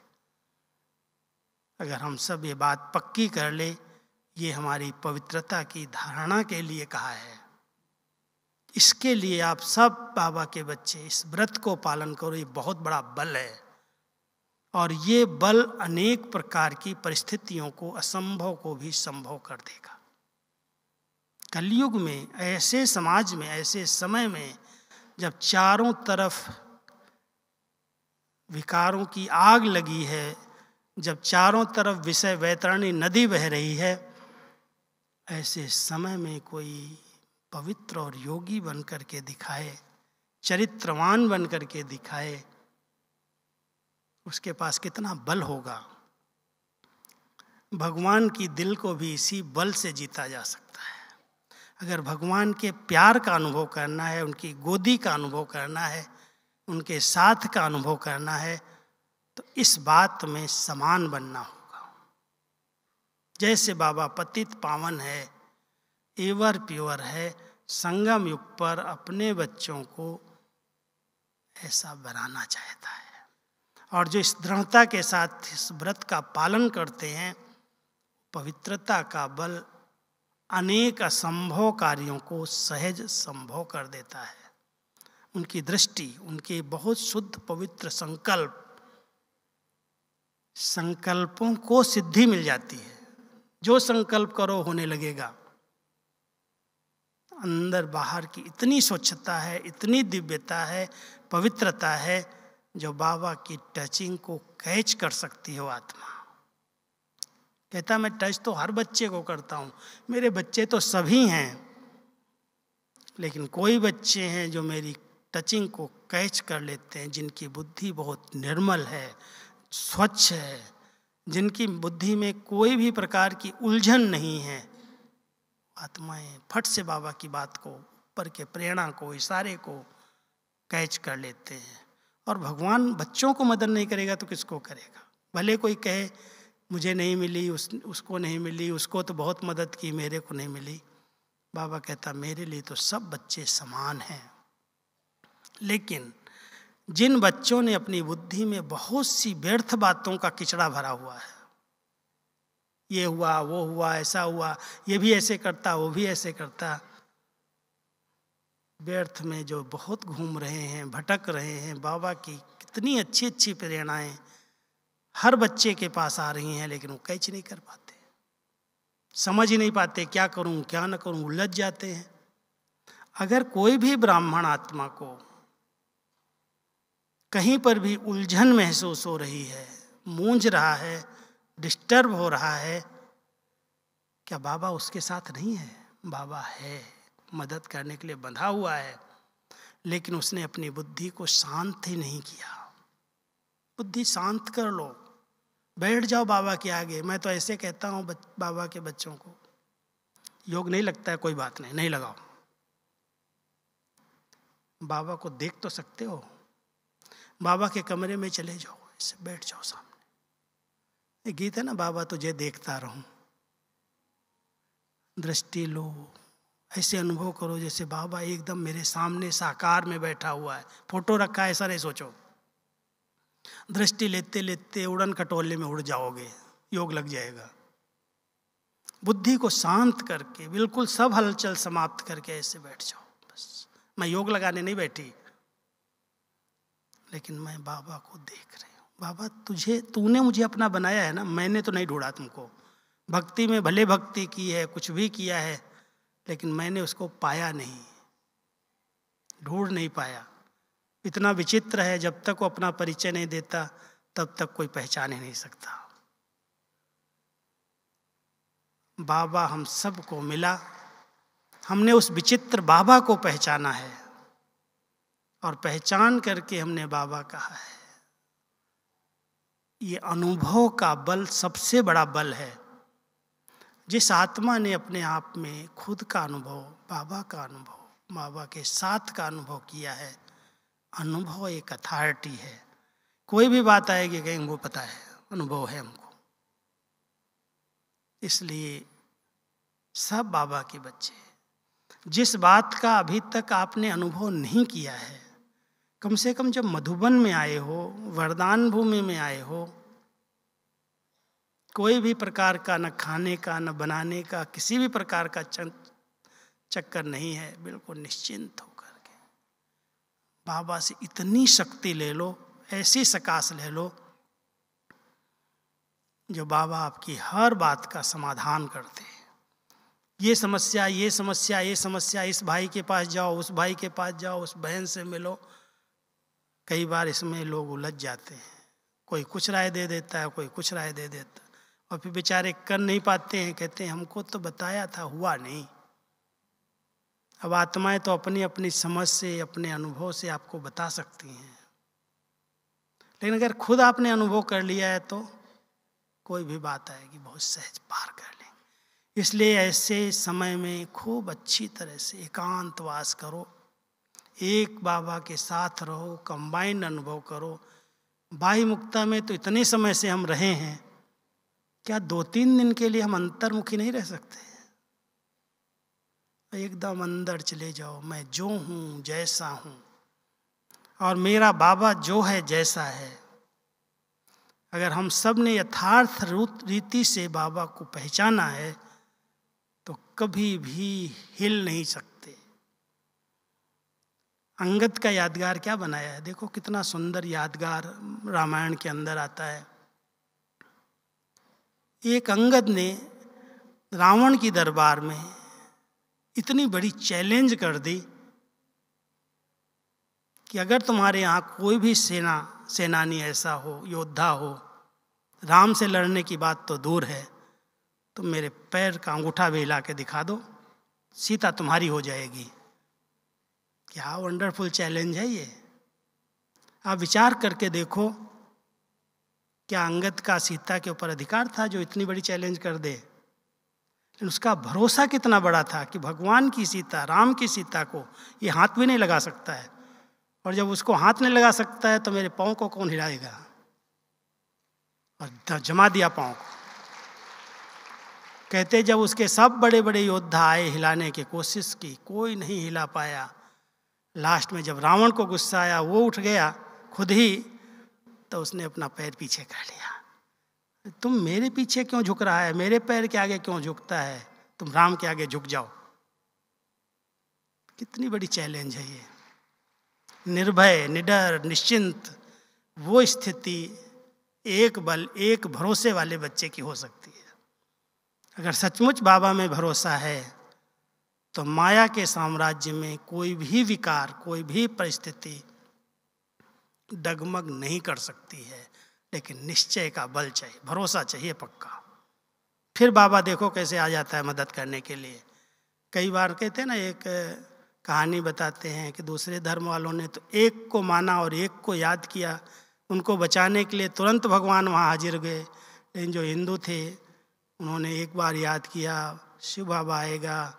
अगर हम सब ये बात पक्की कर ले, ये हमारी पवित्रता की धारणा के लिए कहा है। इसके लिए आप सब बाबा के बच्चे इस व्रत को पालन करो, ये बहुत बड़ा बल है, और ये बल अनेक प्रकार की परिस्थितियों को, असंभव को भी संभव कर देगा। कलयुग में, ऐसे समाज में, ऐसे समय में जब चारों तरफ विकारों की आग लगी है, जब चारों तरफ विषय वैतरणी नदी बह रही है, ऐसे समय में कोई पवित्र और योगी बन करके दिखाए, चरित्रवान बन करके दिखाए, उसके पास कितना बल होगा। भगवान की दिल को भी इसी बल से जीता जा सकता है। अगर भगवान के प्यार का अनुभव करना है, उनकी गोदी का अनुभव करना है, उनके साथ का अनुभव करना है, तो इस बात में समान बनना होगा। जैसे बाबा पतित पावन है, एवर प्योर है, संगम युग पर अपने बच्चों को ऐसा बनाना चाहता है। और जो इस दृढ़ता के साथ इस व्रत का पालन करते हैं, पवित्रता का बल अनेक असंभव कार्यों को सहज संभव कर देता है। उनकी दृष्टि, उनके बहुत शुद्ध पवित्र संकल्पों को सिद्धि मिल जाती है। जो संकल्प करो होने लगेगा। अंदर बाहर की इतनी स्वच्छता है, इतनी दिव्यता है, पवित्रता है, जो बाबा की टचिंग को कैच कर सकती हो आत्मा। कहता मैं टच तो हर बच्चे को करता हूँ, मेरे बच्चे तो सभी हैं, लेकिन कोई बच्चे हैं जो मेरी टचिंग को कैच कर लेते हैं, जिनकी बुद्धि बहुत निर्मल है, स्वच्छ है, जिनकी बुद्धि में कोई भी प्रकार की उलझन नहीं है। आत्माएं फट से बाबा की बात को, ऊपर के प्रेरणा को, इशारे को कैच कर लेते हैं। और भगवान बच्चों को मदद नहीं करेगा तो किसको करेगा? भले कोई कहे मुझे नहीं मिली, उसको नहीं मिली, उसको तो बहुत मदद की, मेरे को नहीं मिली। बाबा कहता मेरे लिए तो सब बच्चे समान हैं। लेकिन जिन बच्चों ने अपनी बुद्धि में बहुत सी व्यर्थ बातों का किचड़ा भरा हुआ है, ये हुआ, वो हुआ, ऐसा हुआ, ये भी ऐसे करता, वो भी ऐसे करता, व्यर्थ में जो बहुत घूम रहे हैं, भटक रहे हैं, बाबा की कितनी अच्छी अच्छी प्रेरणाएं हर बच्चे के पास आ रही हैं, लेकिन वो कैच नहीं कर पाते, समझ ही नहीं पाते क्या करूं क्या न करूं, उलझ जाते हैं। अगर कोई भी ब्राह्मण आत्मा को कहीं पर भी उलझन महसूस हो रही है, मूंझ रहा है, डिस्टर्ब हो रहा है, क्या बाबा उसके साथ नहीं है? बाबा है, मदद करने के लिए बंधा हुआ है, लेकिन उसने अपनी बुद्धि को शांत ही नहीं किया। बुद्धि शांत कर लो, बैठ जाओ बाबा के आगे। मैं तो ऐसे कहता हूँ बाबा के बच्चों को, योग नहीं लगता है, कोई बात नहीं, नहीं लगाओ। बाबा को देख तो सकते हो, बाबा के कमरे में चले जाओ, ऐसे बैठ जाओ सामने। एक गीत है ना, बाबा तुझे देखता रहूं, दृष्टि लो, ऐसे अनुभव करो जैसे बाबा एकदम मेरे सामने साकार में बैठा हुआ है। फोटो रखा है ऐसा नहीं सोचो। दृष्टि लेते लेते उड़न खटोले में उड़ जाओगे, योग लग जाएगा। बुद्धि को शांत करके बिल्कुल सब हलचल समाप्त करके ऐसे बैठ जाओ। बस मैं योग लगाने नहीं बैठी, लेकिन मैं बाबा को देख रही हूँ। बाबा तूने मुझे अपना बनाया है ना, मैंने तो नहीं ढूंढा तुमको। भक्ति में भले भक्ति की है, कुछ भी किया है, लेकिन मैंने उसको पाया नहीं, ढूंढ नहीं पाया। इतना विचित्र है, जब तक वो अपना परिचय नहीं देता तब तक कोई पहचान ही नहीं सकता। बाबा हम सबको मिला, हमने उस विचित्र बाबा को पहचाना है, और पहचान करके हमने बाबा कहा है। ये अनुभव का बल सबसे बड़ा बल है। जिस आत्मा ने अपने आप में खुद का अनुभव, बाबा का अनुभव, बाबा के साथ का अनुभव किया है, अनुभव एक अथॉरिटी है। कोई भी बात आएगी कहीं हमको पता है, अनुभव है हमको। इसलिए सब बाबा के बच्चे, जिस बात का अभी तक आपने अनुभव नहीं किया है, कम से कम जब मधुबन में आए हो, वरदान भूमि में आए हो, कोई भी प्रकार का न खाने का न बनाने का किसी भी प्रकार का चक्कर नहीं है, बिल्कुल निश्चिंत होकर के बाबा से इतनी शक्ति ले लो, ऐसी सकाश ले लो जो बाबा आपकी हर बात का समाधान करते हैं। ये समस्या, ये समस्या, ये समस्या, इस भाई के पास जाओ, उस भाई के पास जाओ, उस बहन से मिलो। कई बार इसमें लोग उलझ जाते हैं, कोई कुछ राय दे देता है, कोई कुछ राय दे देता है, और फिर बेचारे कर नहीं पाते हैं, कहते हैं हमको तो बताया था, हुआ नहीं। अब आत्माएं तो अपनी अपनी समझ से, अपने अनुभव से आपको बता सकती हैं, लेकिन अगर खुद आपने अनुभव कर लिया है तो कोई भी बात आएगी बहुत सहज पार कर लेंगे। इसलिए ऐसे समय में खूब अच्छी तरह से एकांतवास करो, एक बाबा के साथ रहो, कंबाइंड अनुभव करो। बाह्य मुक्ता में तो इतने समय से हम रहे हैं, क्या 2-3 दिन के लिए हम अंतर्मुखी नहीं रह सकते? एकदम अंदर चले जाओ, मैं जो हूँ जैसा हूँ, और मेरा बाबा जो है जैसा है। अगर हम सब ने यथार्थ रीति से बाबा को पहचाना है तो कभी भी हिल नहीं सकते। अंगद का यादगार क्या बनाया है, देखो कितना सुंदर यादगार रामायण के अंदर आता है। एक अंगद ने रावण की दरबार में इतनी बड़ी चैलेंज कर दी कि अगर तुम्हारे यहाँ कोई भी सेनानी ऐसा हो, योद्धा हो, राम से लड़ने की बात तो दूर है, तो मेरे पैर का अंगूठा भी हिला के दिखा दो, सीता तुम्हारी हो जाएगी। क्या वंडरफुल चैलेंज है ये। आप विचार करके देखो, क्या अंगद का सीता के ऊपर अधिकार था जो इतनी बड़ी चैलेंज कर दे? लेकिन उसका भरोसा कितना बड़ा था कि भगवान की सीता, राम की सीता को ये हाथ भी नहीं लगा सकता है, और जब उसको हाथ नहीं लगा सकता है तो मेरे पाँव को कौन हिलाएगा? और जमा दिया पाँव को। कहते जब उसके सब बड़े बड़े योद्धा आए, हिलाने की कोशिश की, कोई नहीं हिला पाया। लास्ट में जब रावण को गुस्सा आया, वो उठ गया खुद ही, तो उसने अपना पैर पीछे कर लिया। तुम मेरे पीछे क्यों झुक रहा है, मेरे पैर के आगे क्यों झुकता है, तुम राम के आगे झुक जाओ। कितनी बड़ी चैलेंज है ये। निर्भय, निडर, निश्चिंत, वो स्थिति एक बल, एक भरोसे वाले बच्चे की हो सकती है। अगर सचमुच बाबा में भरोसा है तो माया के साम्राज्य में कोई भी विकार, कोई भी परिस्थिति डगमग नहीं कर सकती है। लेकिन निश्चय का बल चाहिए, भरोसा चाहिए पक्का। फिर बाबा देखो कैसे आ जाता है मदद करने के लिए। कई बार कहते हैं ना, एक कहानी बताते हैं कि दूसरे धर्म वालों ने तो एक को माना और एक को याद किया, उनको बचाने के लिए तुरंत भगवान वहाँ हाजिर गए। लेकिन जो हिंदू थे उन्होंने एक बार याद किया, शिव बाबा आएगा,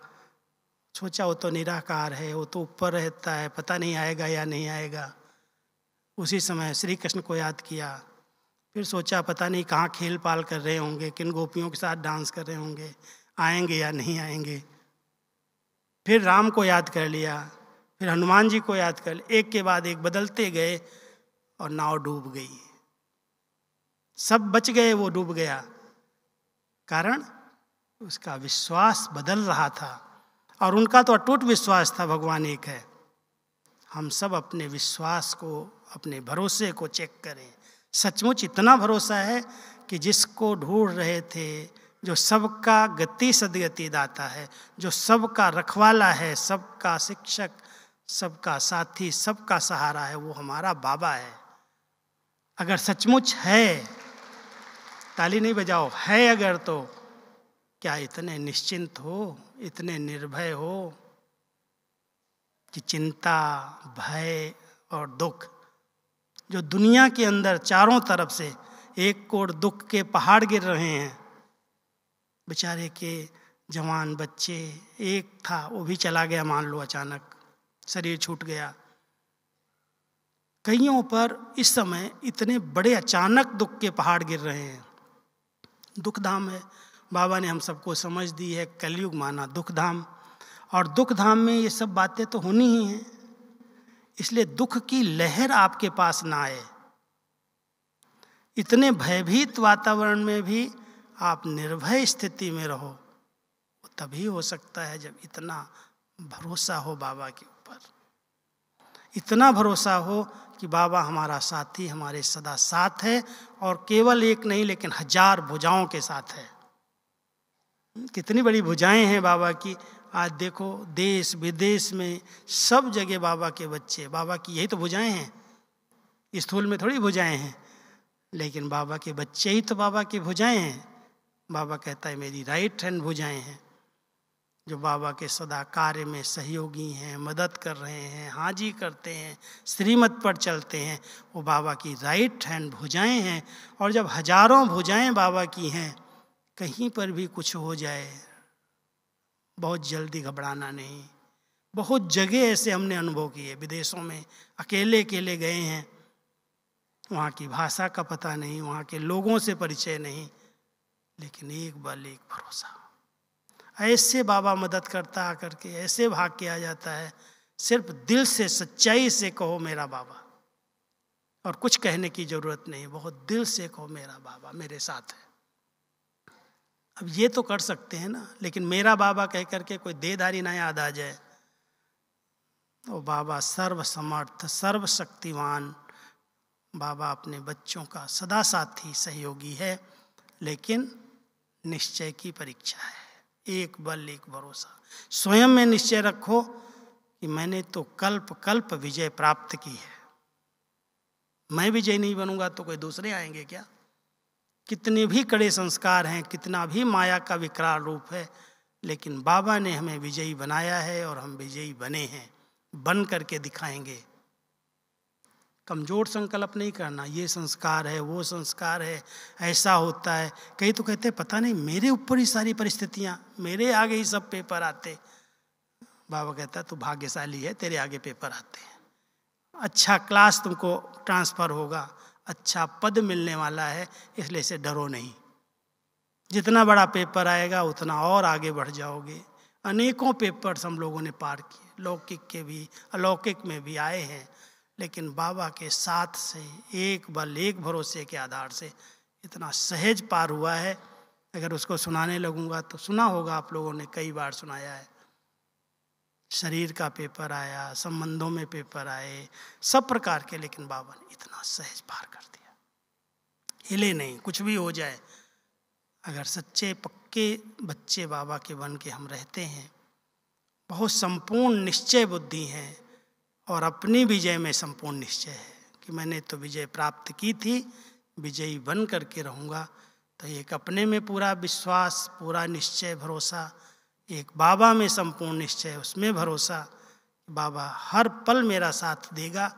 सोचा वो तो निराकार है, वो तो ऊपर रहता है, पता नहीं आएगा या नहीं आएगा। उसी समय श्री कृष्ण को याद किया, फिर सोचा पता नहीं कहाँ खेल पाल कर रहे होंगे, किन गोपियों के साथ डांस कर रहे होंगे, आएंगे या नहीं आएंगे। फिर राम को याद कर लिया, फिर हनुमान जी को याद कर लिया, एक के बाद एक बदलते गए और नाव डूब गई। सब बच गए, वो डूब गया। कारण उसका विश्वास बदल रहा था, और उनका तो अटूट विश्वास था भगवान एक है। हम सब अपने विश्वास को, अपने भरोसे को चेक करें। सचमुच इतना भरोसा है कि जिसको ढूंढ रहे थे, जो सबका गति सदगति दाता है, जो सबका रखवाला है, सबका शिक्षक, सबका साथी, सबका सहारा है, वो हमारा बाबा है। अगर सचमुच है, ताली नहीं बजाओ, है अगर, तो क्या इतने निश्चिंत हो, इतने निर्भय हो कि चिंता, भय और दुख, जो दुनिया के अंदर चारों तरफ से एक कोर दुख के पहाड़ गिर रहे हैं। बेचारे के जवान बच्चे, एक था वो भी चला गया, मान लो अचानक शरीर छूट गया। कईयों पर इस समय इतने बड़े अचानक दुख के पहाड़ गिर रहे हैं। दुखधाम है, बाबा ने हम सबको समझ दी है, कलयुग माना दुखधाम। और दुखधाम में ये सब बातें तो होनी ही हैं, इसलिए दुख की लहर आपके पास ना आए। इतने भयभीत वातावरण में भी आप निर्भय स्थिति में रहो, वो तभी हो सकता है जब इतना भरोसा हो बाबा के ऊपर, इतना भरोसा हो कि बाबा हमारा साथी, हमारे सदा साथ है, और केवल एक नहीं लेकिन 1000 भुजाओं के साथ है। कितनी बड़ी भुजाएं हैं बाबा की। आज देखो देश विदेश में सब जगह बाबा के बच्चे, बाबा की यही तो भुजाएं हैं। स्थूल में थोड़ी भुजाएं हैं, लेकिन बाबा के बच्चे ही तो बाबा की भुजाएं हैं। बाबा कहता है मेरी राइट हैंड भुजाएं हैं, जो बाबा के सदा कार्य में सहयोगी हैं, मदद कर रहे हैं, हाजी करते हैं, श्रीमत पर चलते हैं, वो बाबा की राइट हैंड भुजाएं हैं। और जब 1000 भुजाएं बाबा की हैं, कहीं पर भी कुछ हो जाए बहुत जल्दी घबराना नहीं। बहुत जगह ऐसे हमने अनुभव किए, विदेशों में अकेले अकेले गए हैं, वहाँ की भाषा का पता नहीं, वहाँ के लोगों से परिचय नहीं, लेकिन एक बल एक भरोसा। ऐसे बाबा मदद करता आकर के, ऐसे भाग के आ जाता है। सिर्फ दिल से सच्चाई से कहो मेरा बाबा, और कुछ कहने की जरूरत नहीं, बहुत दिल से कहो मेरा बाबा मेरे साथ है। अब ये तो कर सकते हैं ना, लेकिन मेरा बाबा कह करके कोई देहधारी ना याद आ जाए। वो बाबा सर्वसमर्थ, सर्वशक्तिवान, बाबा अपने बच्चों का सदा साथी सहयोगी है, लेकिन निश्चय की परीक्षा है। एक बल एक भरोसा। स्वयं में निश्चय रखो कि मैंने तो कल्प कल्प विजय प्राप्त की है, मैं विजय नहीं बनूंगा तो कोई दूसरे आएंगे क्या? कितने भी कड़े संस्कार हैं, कितना भी माया का विकराल रूप है, लेकिन बाबा ने हमें विजयी बनाया है और हम विजयी बने हैं, बन करके दिखाएंगे। कमजोर संकल्प नहीं करना, ये संस्कार है, वो संस्कार है, ऐसा होता है। कई तो कहते हैं पता नहीं मेरे ऊपर ही सारी परिस्थितियाँ, मेरे आगे ही सब पेपर आते। बाबा कहता है तू भाग्यशाली है, तेरे आगे पेपर आते हैं। अच्छा क्लास तुमको ट्रांसफ़र होगा, अच्छा पद मिलने वाला है, इसलिए से डरो नहीं। जितना बड़ा पेपर आएगा उतना और आगे बढ़ जाओगे। अनेकों पेपर्स हम लोगों ने पार किए, लौकिक के भी अलौकिक में भी आए हैं, लेकिन बाबा के साथ से एक बल एक भरोसे के आधार से इतना सहज पार हुआ है। अगर उसको सुनाने लगूंगा तो सुना होगा आप लोगों ने, कई बार सुनाया है। शरीर का पेपर आया, संबंधों में पेपर आए, सब प्रकार के, लेकिन बाबा ने इतना सहज पार कर दिया, हिले नहीं। कुछ भी हो जाए, अगर सच्चे पक्के बच्चे बाबा के बन के हम रहते हैं, बहुत संपूर्ण निश्चय बुद्धि है और अपनी विजय में संपूर्ण निश्चय है कि मैंने तो विजय प्राप्त की थी, विजयी बन करके रहूँगा, तो एक अपने में पूरा विश्वास, पूरा निश्चय, भरोसा, एक बाबा में संपूर्ण निश्चय, उसमें भरोसा, बाबा हर पल मेरा साथ देगा।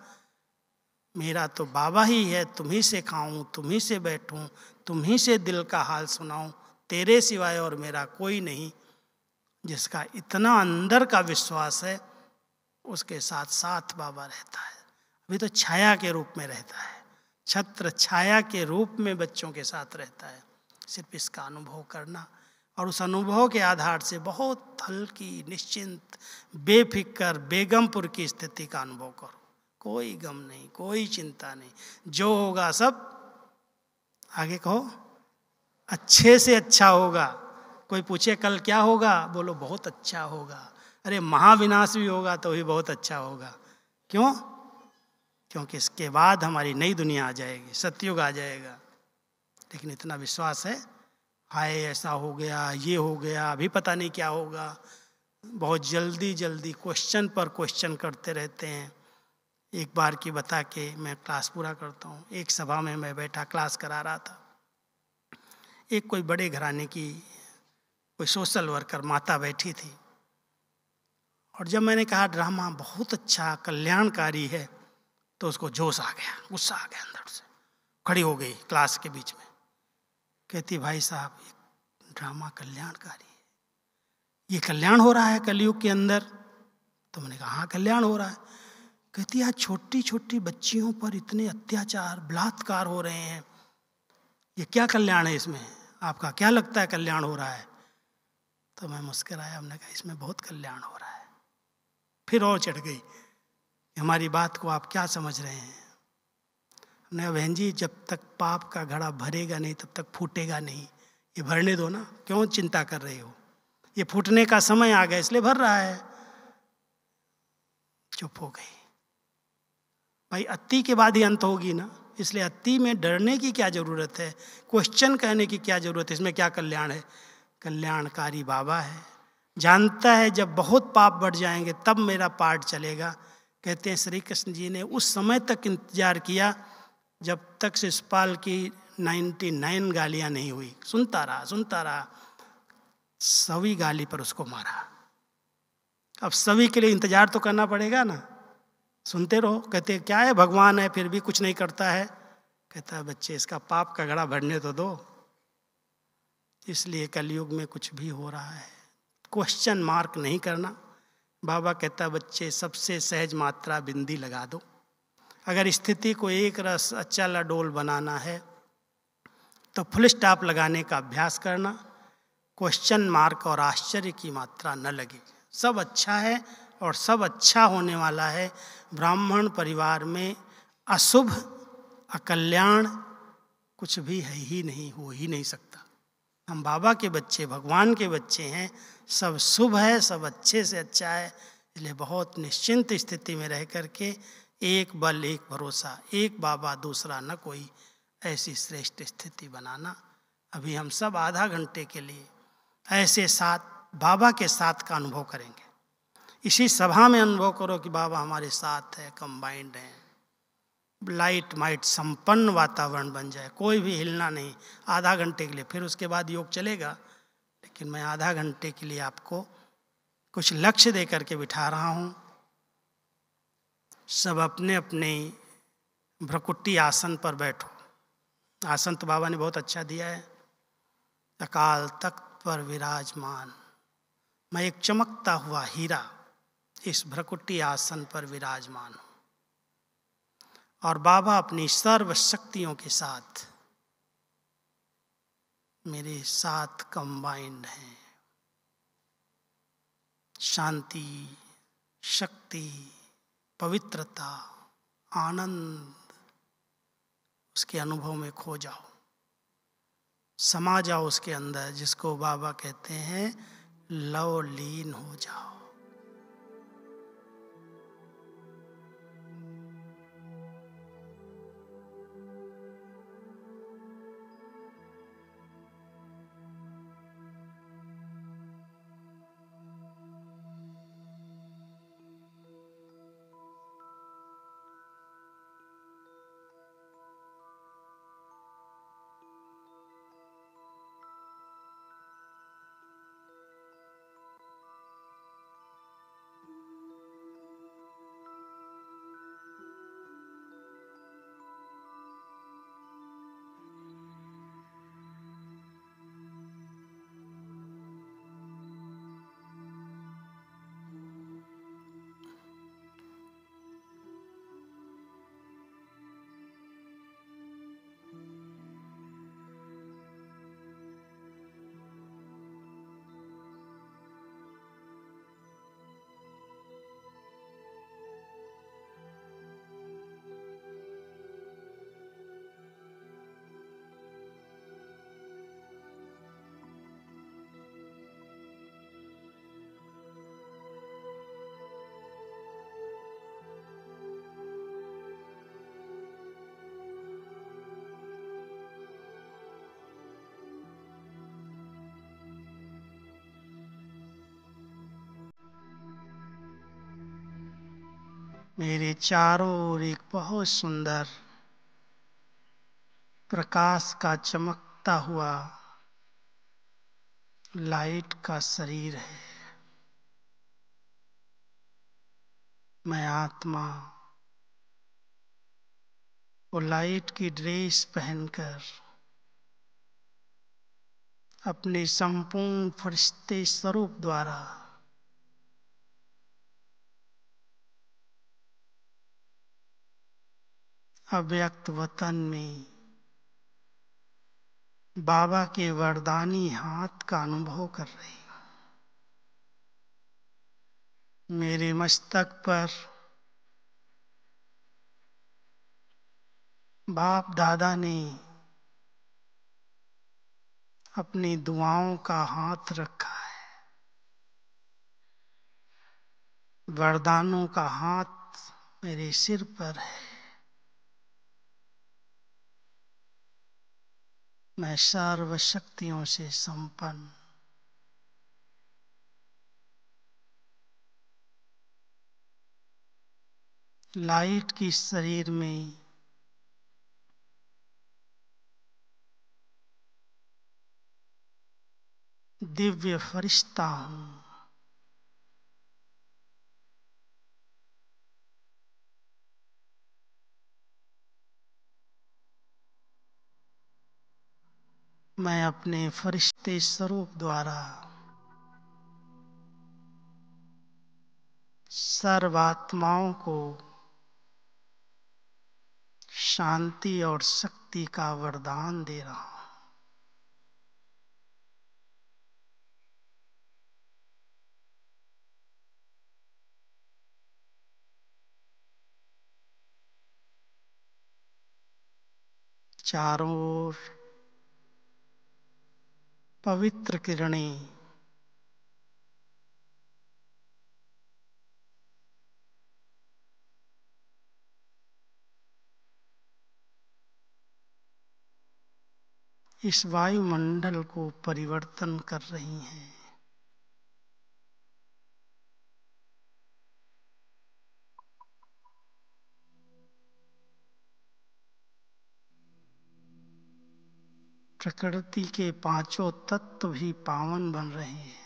मेरा तो बाबा ही है, तुम्ही से खाऊं, तुम्ही से बैठूं, तुम्ही से दिल का हाल सुनाऊं, तेरे सिवाय और मेरा कोई नहीं। जिसका इतना अंदर का विश्वास है, उसके साथ साथ बाबा रहता है। अभी तो छाया के रूप में रहता है, छत्र छाया के रूप में बच्चों के साथ रहता है। सिर्फ इसका अनुभव करना, और उस अनुभव के आधार से बहुत हल्की, निश्चिंत, बेफिक्र, बेगमपुर की स्थिति का अनुभव करो। कोई गम नहीं, कोई चिंता नहीं, जो होगा सब, आगे कहो, अच्छे से अच्छा होगा। कोई पूछे कल क्या होगा, बोलो बहुत अच्छा होगा। अरे महाविनाश भी होगा तो भी बहुत अच्छा होगा। क्यों? क्योंकि इसके बाद हमारी नई दुनिया आ जाएगी, सतयुग आ जाएगा। लेकिन इतना विश्वास है, हाय ऐसा हो गया, ये हो गया, अभी पता नहीं क्या होगा। बहुत जल्दी जल्दी क्वेश्चन पर क्वेश्चन करते रहते हैं। एक बार की बता के मैं क्लास पूरा करता हूँ। एक सभा में मैं बैठा क्लास करा रहा था। एक कोई बड़े घराने की कोई सोशल वर्कर माता बैठी थी, और जब मैंने कहा ड्रामा बहुत अच्छा, कल्याणकारी है, तो उसको जोश आ गया, गुस्सा आ गया अंदर से। खड़ी हो गई क्लास के बीच में, कहती भाई साहब ये ड्रामा कल्याणकारी है, ये कल्याण हो रहा है कलयुग के अंदर। तो मैंने कहा हाँ कल्याण हो रहा है। कहती आज छोटी छोटी बच्चियों पर इतने अत्याचार, बलात्कार हो रहे हैं, ये क्या कल्याण है इसमें? आपका क्या लगता है कल्याण हो रहा है? तो मैं मुस्कुराया, हमने कहा इसमें बहुत कल्याण हो रहा है। फिर और चढ़ गई, हमारी बात को आप क्या समझ रहे हैं? हमने कहा बहन जी जब तक पाप का घड़ा भरेगा नहीं तब तक फूटेगा नहीं, ये भरने दो ना, क्यों चिंता कर रहे हो? ये फूटने का समय आ गया इसलिए भर रहा है। चुप हो गई। भाई अति के बाद ही अंत होगी ना, इसलिए अति में डरने की क्या जरूरत है, क्वेश्चन कहने की क्या जरूरत है? इसमें क्या कल्याण है? कल्याणकारी बाबा है, जानता है जब बहुत पाप बढ़ जाएंगे तब मेरा पार्ट चलेगा। कहते हैं श्री कृष्ण जी ने उस समय तक इंतजार किया जब तक शिशुपाल की 99 गालियां नहीं हुई। सुनता रहा, सुनता रहा, 100वीं गाली पर उसको मारा। अब सभी के लिए इंतजार तो करना पड़ेगा ना, सुनते रहो। कहते क्या है भगवान है फिर भी कुछ नहीं करता है? कहता है बच्चे इसका पाप का घड़ा भरने तो दो। इसलिए कलयुग में कुछ भी हो रहा है क्वेश्चन मार्क नहीं करना। बाबा कहता है बच्चे सबसे सहज मात्रा बिंदी लगा दो। अगर स्थिति को एक रस अचल अडोल बनाना है तो फुल स्टॉप लगाने का अभ्यास करना, क्वेश्चन मार्क और आश्चर्य की मात्रा न लगे। सब अच्छा है और सब अच्छा होने वाला है। ब्राह्मण परिवार में अशुभ, अकल्याण कुछ भी है ही नहीं, हो ही नहीं सकता। हम बाबा के बच्चे, भगवान के बच्चे हैं, सब शुभ है, सब अच्छे से अच्छा है। इसलिए बहुत निश्चिंत स्थिति में रह करके एक बल, एक भरोसा, एक बाबा दूसरा न कोई, ऐसी श्रेष्ठ स्थिति बनाना। अभी हम सब आधा घंटे के लिए ऐसे साथ बाबा के साथ का अनुभव करेंगे। इसी सभा में अनुभव करो कि बाबा हमारे साथ है, कंबाइंड है। लाइट माइट संपन्न वातावरण बन जाए, कोई भी हिलना नहीं आधा घंटे के लिए। फिर उसके बाद योग चलेगा, लेकिन मैं आधा घंटे के लिए आपको कुछ लक्ष्य दे करके बिठा रहा हूँ। सब अपने अपने भ्रकुटी आसन पर बैठो। आसन तो बाबा ने बहुत अच्छा दिया है। अकाल तख्त पर विराजमान मैं एक चमकता हुआ हीरा इस भ्रकुटी आसन पर विराजमान हूँ, और बाबा अपनी सर्व शक्तियों के साथ मेरे साथ कंबाइंड हैं। शांति, शक्ति, पवित्रता, आनंद, उसके अनुभव में खो जाओ, समा जाओ उसके अंदर, जिसको बाबा कहते हैं लवलीन हो जाओ। मेरे चारों ओर एक बहुत सुंदर प्रकाश का चमकता हुआ लाइट का शरीर है। मैं आत्मा वो लाइट की ड्रेस पहनकर अपने संपूर्ण फरिश्ते स्वरूप द्वारा अव्यक्त वतन में बाबा के वरदानी हाथ का अनुभव कर रही हूँ। मेरे मस्तक पर बाप दादा ने अपनी दुआओं का हाथ रखा है। वरदानों का हाथ मेरे सिर पर है। मैं सर्व शक्तियों से संपन्न लाइट की शरीर में दिव्य फरिश्ता हूँ। मैं अपने फरिश्ते स्वरूप द्वारा सर्वात्माओं को शांति और शक्ति का वरदान दे रहा हूँ। चारों ओर पवित्र किरणें इस वायुमंडल को परिवर्तन कर रही हैं। प्रकृति के पांचों तत्व भी पावन बन रहे हैं।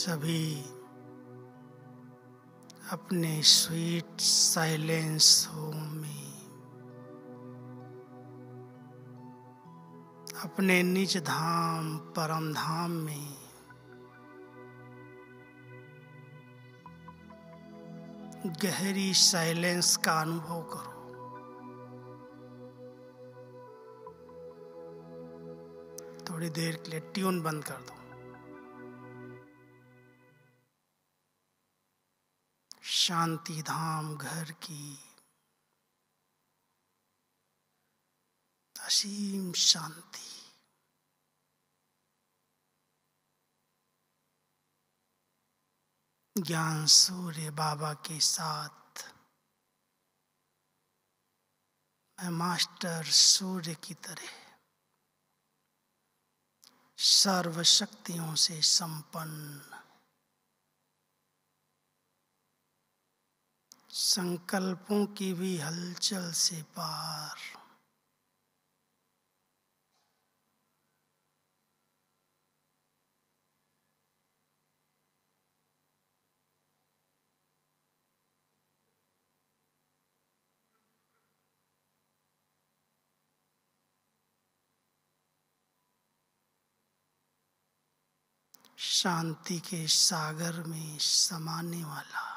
सभी अपने स्वीट साइलेंस होम में, अपने निज धाम परम धाम में गहरी साइलेंस का अनुभव करो। थोड़ी देर के लिए ट्यून बंद कर दो। शांति धाम घर की असीम शांति। ज्ञान सूर्य बाबा के साथ मैं मास्टर सूर्य की तरह सर्व शक्तियों से संपन्न, संकल्पों की भी हलचल से पार, शांति के सागर में समाने वाला